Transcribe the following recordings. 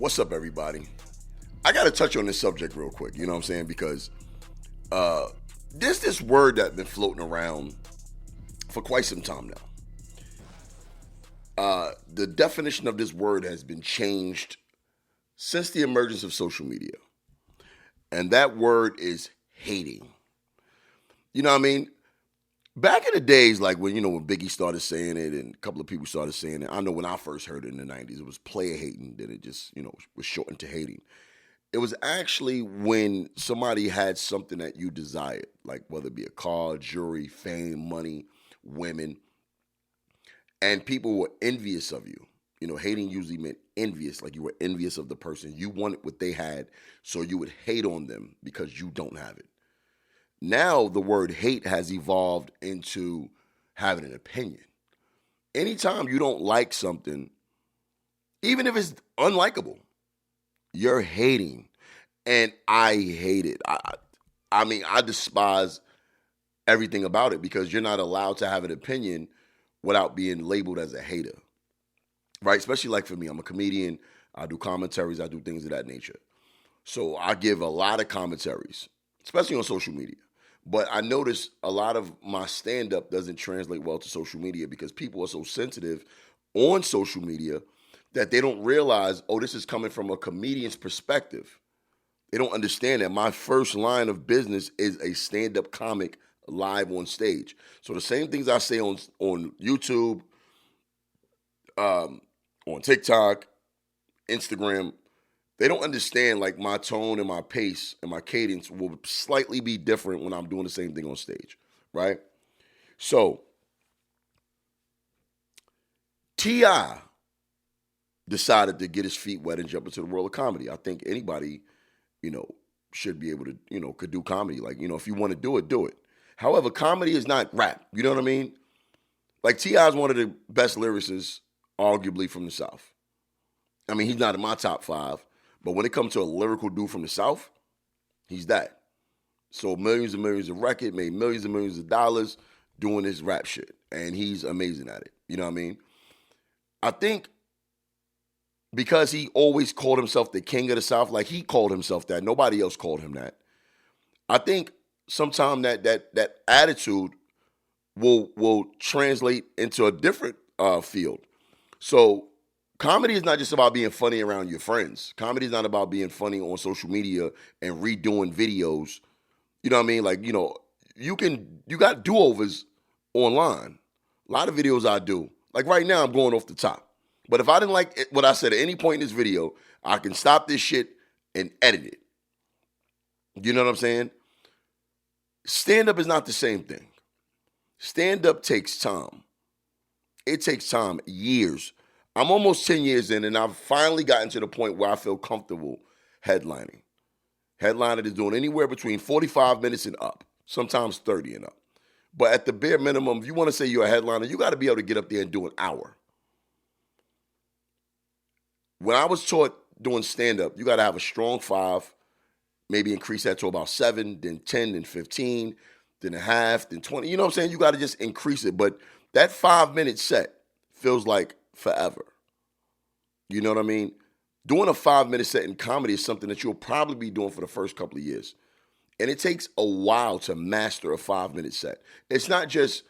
What's up, everybody? I got to touch on this subject real quick, you know what I'm saying? Because uh, there's this word that's been floating around for quite some time now. The definition of this word has been changed since the emergence of social media. And that word is hating. You know what I mean? Back in the days, like when Biggie started saying it and a couple of people started saying it, I know when I first heard it in the 90s, it was player hating, then it just, was shortened to hating. It was actually when somebody had something that you desired, like whether it be a car, jewelry, fame, money, women, and people were envious of you. Hating usually meant envious, like you were envious of the person. You wanted what they had, so you would hate on them because you don't have it. Now the word hate has evolved into having an opinion. Anytime you don't like something, even if it's unlikable, you're hating. And I hate it. I despise everything about it because you're not allowed to have an opinion without being labeled as a hater. Right? Especially like for me, I'm a comedian. I do commentaries. I do things of that nature. So I give a lot of commentaries, especially on social media. But I notice a lot of my stand-up doesn't translate well to social media because people are so sensitive on social media that they don't realize, oh, this is coming from a comedian's perspective. They don't understand that my first line of business is a stand-up comic live on stage. So the same things I say on YouTube, on TikTok, Instagram, they don't understand like my tone and my pace and my cadence will slightly be different when I'm doing the same thing on stage, right? So T.I. decided to get his feet wet and jump into the world of comedy. I think anybody, should be able to, could do comedy. Like, if you want to do it, do it. However, comedy is not rap. You know what I mean? Like T.I. is one of the best lyricists, arguably, from the South. I mean, he's not in my top 5. But when it comes to a lyrical dude from the South, he's that. So millions and millions of records, made millions and millions of dollars doing this rap shit. And he's amazing at it. You know what I mean? I think because he always called himself the king of the South, like he called himself that. Nobody else called him that. I think sometimes that attitude will translate into a different field. So comedy is not just about being funny around your friends. Comedy is not about being funny on social media and redoing videos. You know what I mean? Like, you got do-overs online. A lot of videos I do. Like right now, I'm going off the top. But if I didn't like what I said at any point in this video, I can stop this shit and edit it. You know what I'm saying? Stand-up is not the same thing. Stand-up takes time. It takes time, years. I'm almost 10 years in, and I've finally gotten to the point where I feel comfortable headlining. Headlining is doing anywhere between 45 minutes and up, sometimes 30 and up. But at the bare minimum, if you want to say you're a headliner, you got to be able to get up there and do an hour. When I was taught doing stand-up, you got to have a strong 5, maybe increase that to about 7, then 10, then 15, then a half, then 20. You know what I'm saying? You got to just increase it. But that 5-minute set feels like forever. You know what I mean? Doing a 5-minute set in comedy is something that you'll probably be doing for the first couple of years. And it takes a while to master a 5-minute set. It's not just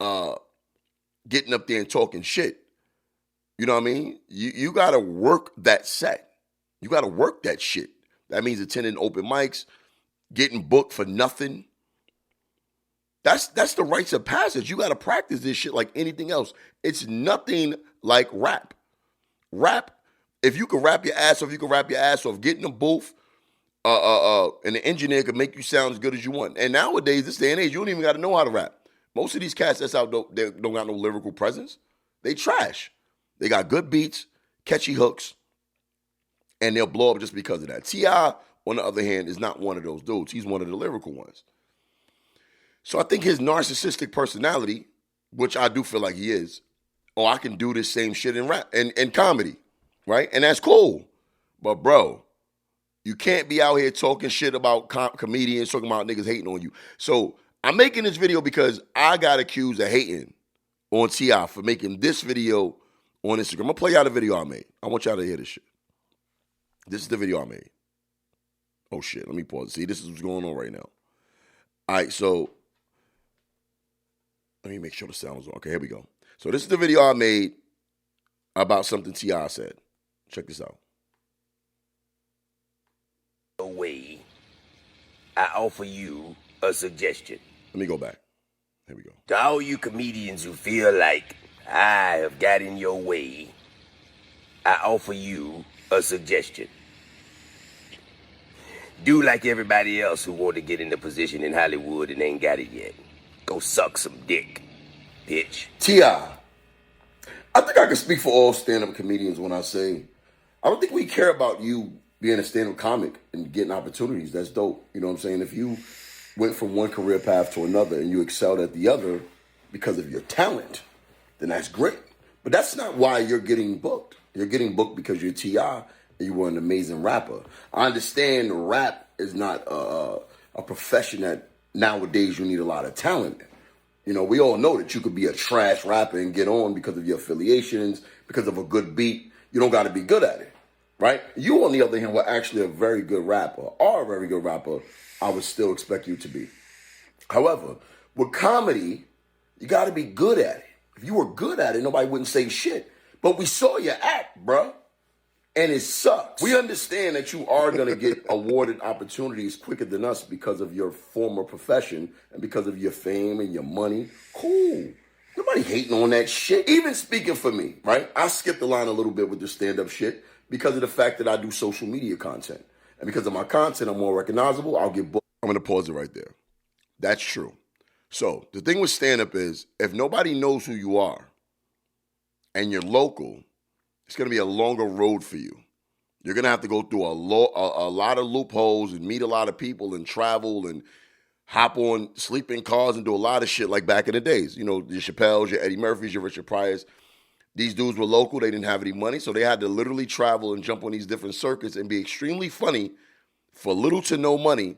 getting up there and talking shit. You know what I mean? You got to work that set. You got to work that shit. That means attending open mics, getting booked for nothing. That's the rites of passage. You got to practice this shit like anything else. It's nothing like rap. Rap, if you can rap your ass off, you can rap your ass off. Get in the booth, and the engineer can make you sound as good as you want. And nowadays, this day and age, you don't even got to know how to rap. Most of these cats that's out, they don't got no lyrical presence. They trash. They got good beats, catchy hooks, and they'll blow up just because of that. T.I., on the other hand, is not one of those dudes. He's one of the lyrical ones. So I think his narcissistic personality, which I do feel like he is, I can do this same shit in rap and comedy, right? And that's cool. But bro, you can't be out here talking shit about comedians, talking about niggas hating on you. So I'm making this video because I got accused of hating on T.I. for making this video on Instagram. I'm going to play y'all the video I made. I want y'all to hear this shit. This is the video I made. Oh shit, let me pause. See, this is what's going on right now. All right, so let me make sure the sound was on. Okay, here we go. So this is the video I made about something T.I. said. Check this out. Way, I offer you a suggestion. Let me go back. Here we go. To all you comedians who feel like I have got in your way, I offer you a suggestion. Do like everybody else who want to get in the position in Hollywood and ain't got it yet. Go suck some dick, bitch. T.I., I think I can speak for all stand-up comedians when I say, I don't think we care about you being a stand-up comic and getting opportunities. That's dope. You know what I'm saying? If you went from one career path to another and you excelled at the other because of your talent, then that's great. But that's not why you're getting booked. You're getting booked because you're T.I. and you were an amazing rapper. I understand rap is not a profession that nowadays you need a lot of talent in. You know, we all know that you could be a trash rapper and get on because of your affiliations, because of a good beat. You don't got to be good at it, right? You, on the other hand, were actually a very good rapper, are a very good rapper. I would still expect you to be. However, with comedy, you got to be good at it. If you were good at it, nobody wouldn't say shit. But we saw you act, bruh. And it sucks. We understand that you are going to get awarded opportunities quicker than us because of your former profession and because of your fame and your money. Cool. Nobody hating on that shit. Even speaking for me, right? I skipped the line a little bit with the stand-up shit because of the fact that I do social media content. And because of my content, I'm more recognizable. I'll get booked. I'm going to pause it right there. That's true. So the thing with stand-up is if nobody knows who you are and you're local, it's going to be a longer road for you. You're going to have to go through a lot of loopholes and meet a lot of people and travel and hop on sleeping cars and do a lot of shit like back in the days. You know, your Chappelle's, your Eddie Murphys, your Richard Pryors. These dudes were local. They didn't have any money, so they had to literally travel and jump on these different circuits and be extremely funny for little to no money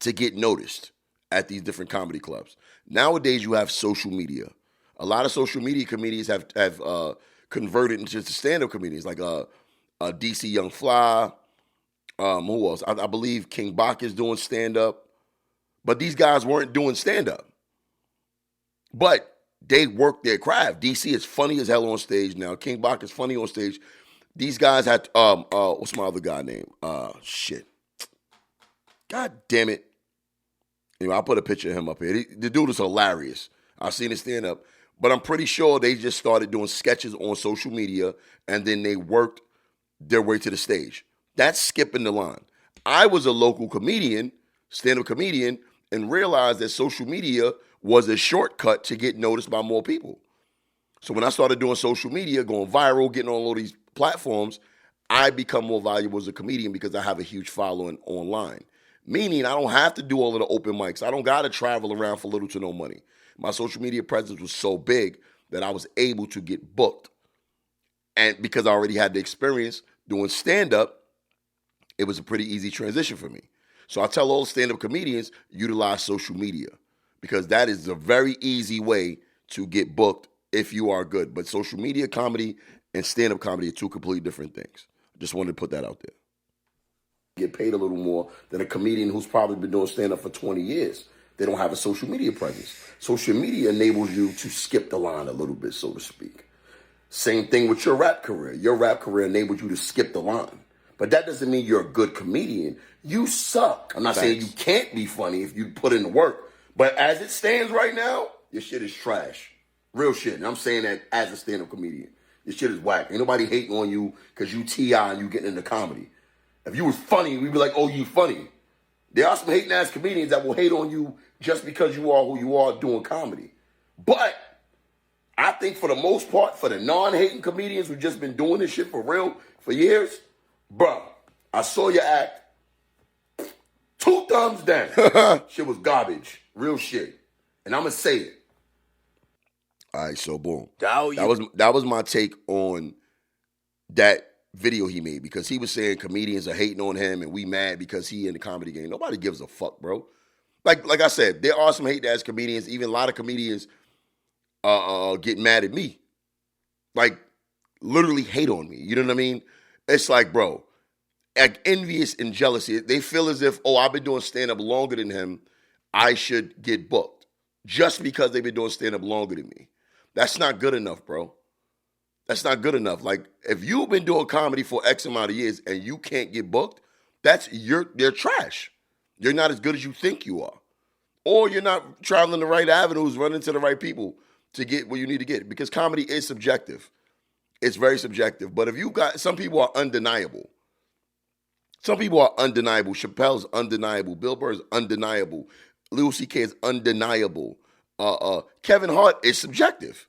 to get noticed at these different comedy clubs. Nowadays, you have social media. A lot of social media comedians have converted into stand-up comedians, like DC Young Fly. Who else? I believe King Bach is doing stand-up. But these guys weren't doing stand-up. But they work their craft. DC is funny as hell on stage now. King Bach is funny on stage. These guys had, what's my other guy name? Shit. God damn it. I'll put a picture of him up here. The dude is hilarious. I've seen his stand-up. But I'm pretty sure they just started doing sketches on social media and then they worked their way to the stage. That's skipping the line. I was a local comedian, stand-up comedian, and realized that social media was a shortcut to get noticed by more people. So when I started doing social media, going viral, getting on all these platforms, I become more valuable as a comedian because I have a huge following online. Meaning I don't have to do all of the open mics. I don't got to travel around for little to no money. My social media presence was so big that I was able to get booked. And because I already had the experience doing stand-up, it was a pretty easy transition for me. So I tell all stand-up comedians, utilize social media because that is a very easy way to get booked if you are good. But social media comedy and stand-up comedy are two completely different things. I just wanted to put that out there. Get paid a little more than a comedian who's probably been doing stand-up for 20 years. They don't have a social media presence. Social media enables you to skip the line a little bit, so to speak. Same thing with your rap career. Your rap career enables you to skip the line. But that doesn't mean you're a good comedian. You suck. I'm not saying you can't be funny if you put in the work. But as it stands right now, your shit is trash. Real shit. And I'm saying that as a stand-up comedian. Your shit is whack. Ain't nobody hating on you because you T.I. and you getting into comedy. If you was funny, we'd be like, oh, you funny. There are some hating-ass comedians that will hate on you just because you are who you are doing comedy. But I think for the most part, for the non-hating comedians who just been doing this shit for real for years, bro, I saw you act. 2 thumbs down. Shit was garbage. Real shit. And I'm going to say it. All right, so boom. That was my take on that video he made because he was saying comedians are hating on him and we mad because he in the comedy game. Nobody gives a fuck, bro. Like I said, there are some hate-ass comedians. Even a lot of comedians get mad at me. Like, literally hate on me. You know what I mean? It's like, bro, like envious and jealousy. They feel as if, oh, I've been doing stand-up longer than him. I should get booked just because they've been doing stand-up longer than me. That's not good enough, bro. That's not good enough. Like, if you've been doing comedy for X amount of years and you can't get booked, they're trash. You're not as good as you think you are. Or you're not traveling the right avenues, running to the right people to get where you need to get. Because comedy is subjective. It's very subjective. But if you got, some people are undeniable. Some people are undeniable. Chappelle's undeniable. Bill Burr's undeniable. Louis C.K. is undeniable. Kevin Hart is subjective.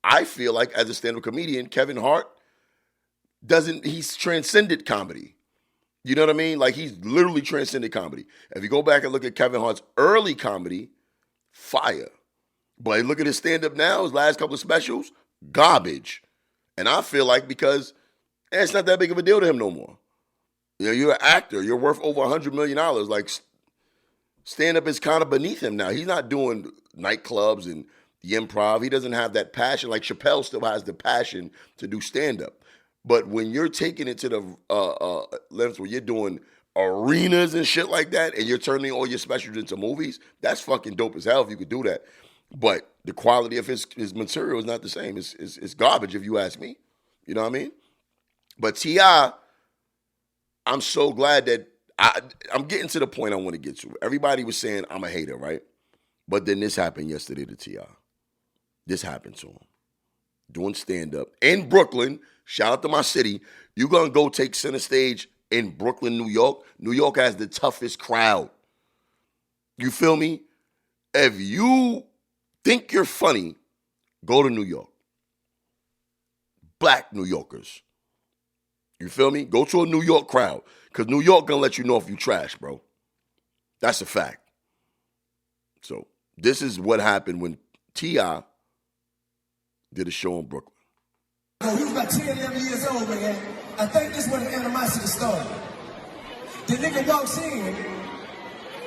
I feel like as a stand-up comedian, Kevin Hart he's transcended comedy. You know what I mean? Like, he's literally transcended comedy. If you go back and look at Kevin Hart's early comedy, fire. But look at his stand-up now, his last couple of specials, garbage. And I feel like because it's not that big of a deal to him no more. You know, you're an actor. You're worth over $100 million. Like, stand-up is kind of beneath him now. He's not doing nightclubs and the improv. He doesn't have that passion. Like, Chappelle still has the passion to do stand-up. But when you're taking it to the lengths where you're doing arenas and shit like that, and you're turning all your specials into movies, that's fucking dope as hell if you could do that. But the quality of his material is not the same. It's garbage if you ask me. You know what I mean? But T.I., I'm so glad that I'm getting to the point I want to get to. Everybody was saying I'm a hater, right? But then this happened yesterday to T.I. This happened to him. Doing stand-up in Brooklyn. Shout out to my city. You're going to go take center stage in Brooklyn, New York. New York has the toughest crowd. You feel me? If you think you're funny, go to New York. Black New Yorkers. You feel me? Go to a New York crowd. Because New York going to let you know if you trash, bro. That's a fact. So this is what happened when T.I. did a show in Brooklyn. He was about 10, 11 years old, man. I think this is where the animosity started. The nigga walks in,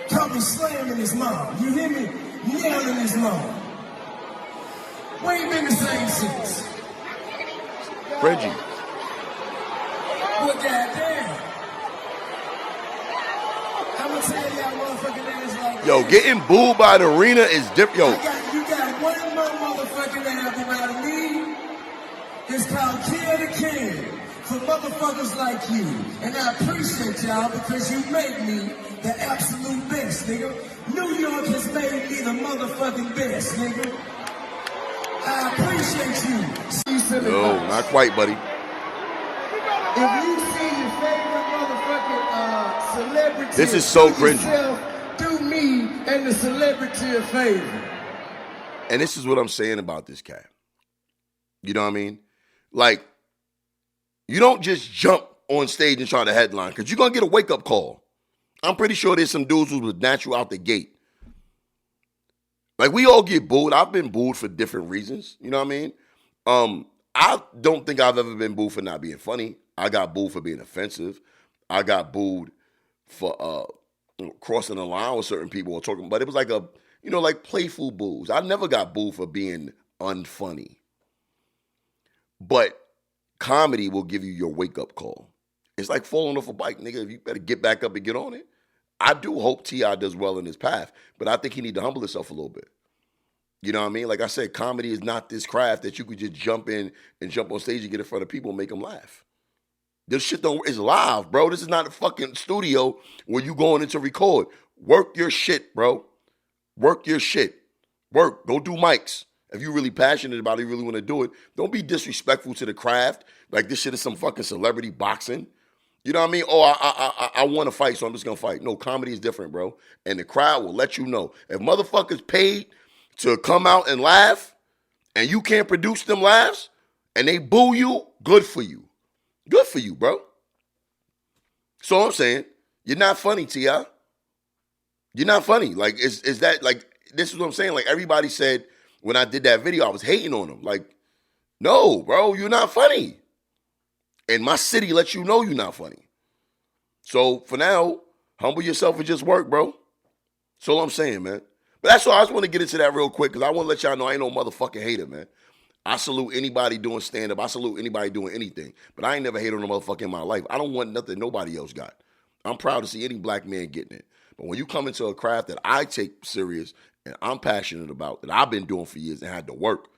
caught me slamming his mom. You hear me? Nailing his mom. We ain't been the same since. Reggie. Well, goddamn. I'm gonna tell y'all motherfucking ass like Yo, getting booed by the arena is different. Yo. You got one more motherfucking album out of me. It's called Kill the King for motherfuckers like you. And I appreciate y'all because you make me the absolute best, nigga. New York has made me the motherfucking best, nigga. I appreciate you. No, not quite, buddy. If you see your favorite motherfucking celebrity, this is so cringy. Do me and the celebrity a favor. And this is what I'm saying about this cat. You know what I mean? Like, you don't just jump on stage and try to headline because you're going to get a wake-up call. I'm pretty sure there's some dudes who was natural out the gate. Like, we all get booed. I've been booed for different reasons. You know what I mean? I don't think I've ever been booed for not being funny. I got booed for being offensive. I got booed for crossing the line with certain people or talking. But it was like like playful boos. I never got booed for being unfunny. But comedy will give you your wake-up call. It's like falling off a bike, nigga. You better get back up and get on it. I do hope T.I. does well in his path, but I think he need to humble himself a little bit. You know what I mean? Like I said, comedy is not this craft that you could just jump in and jump on stage and get in front of people and make them laugh. This shit it's live, bro. This is not a fucking studio where you going in to record. Work your shit, bro. Work your shit. Work. Go do mics. If you're really passionate about it, you really want to do it, don't be disrespectful to the craft. Like this shit is some fucking celebrity boxing. You know what I mean? Oh, I want to fight, so I'm just going to fight. No, comedy is different, bro. And the crowd will let you know. If motherfuckers paid to come out and laugh and you can't produce them laughs and they boo you, good for you. Good for you, bro. So I'm saying, you're not funny, T.I. You're not funny. Like, is that, like, this is what I'm saying. Like, everybody said when I did that video, I was hating on them. Like, no, bro, you're not funny. And my city lets you know you're not funny. So for now, humble yourself and just work, bro. That's all I'm saying, man. But that's all. I just want to get into that real quick because I want to let y'all know I ain't no motherfucking hater, man. I salute anybody doing stand-up. I salute anybody doing anything. But I ain't never hated on a motherfucker in my life. I don't want nothing nobody else got. I'm proud to see any black man getting it. But when you come into a craft that I take serious and I'm passionate about, that I've been doing for years and had to work,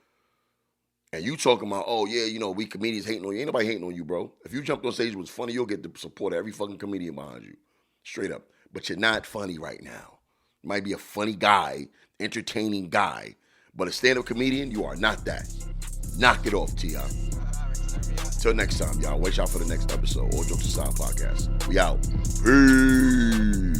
and you talking about, oh, yeah, you know, we comedians hating on you. Ain't nobody hating on you, bro. If you jumped on stage and was funny, you'll get the support of every fucking comedian behind you. Straight up. But you're not funny right now. You might be a funny guy, entertaining guy, but a stand-up comedian, you are not that. Knock it off, T.I. Till next time, y'all. Watch out for the next episode. All Jokes Aside podcast. We out. Peace.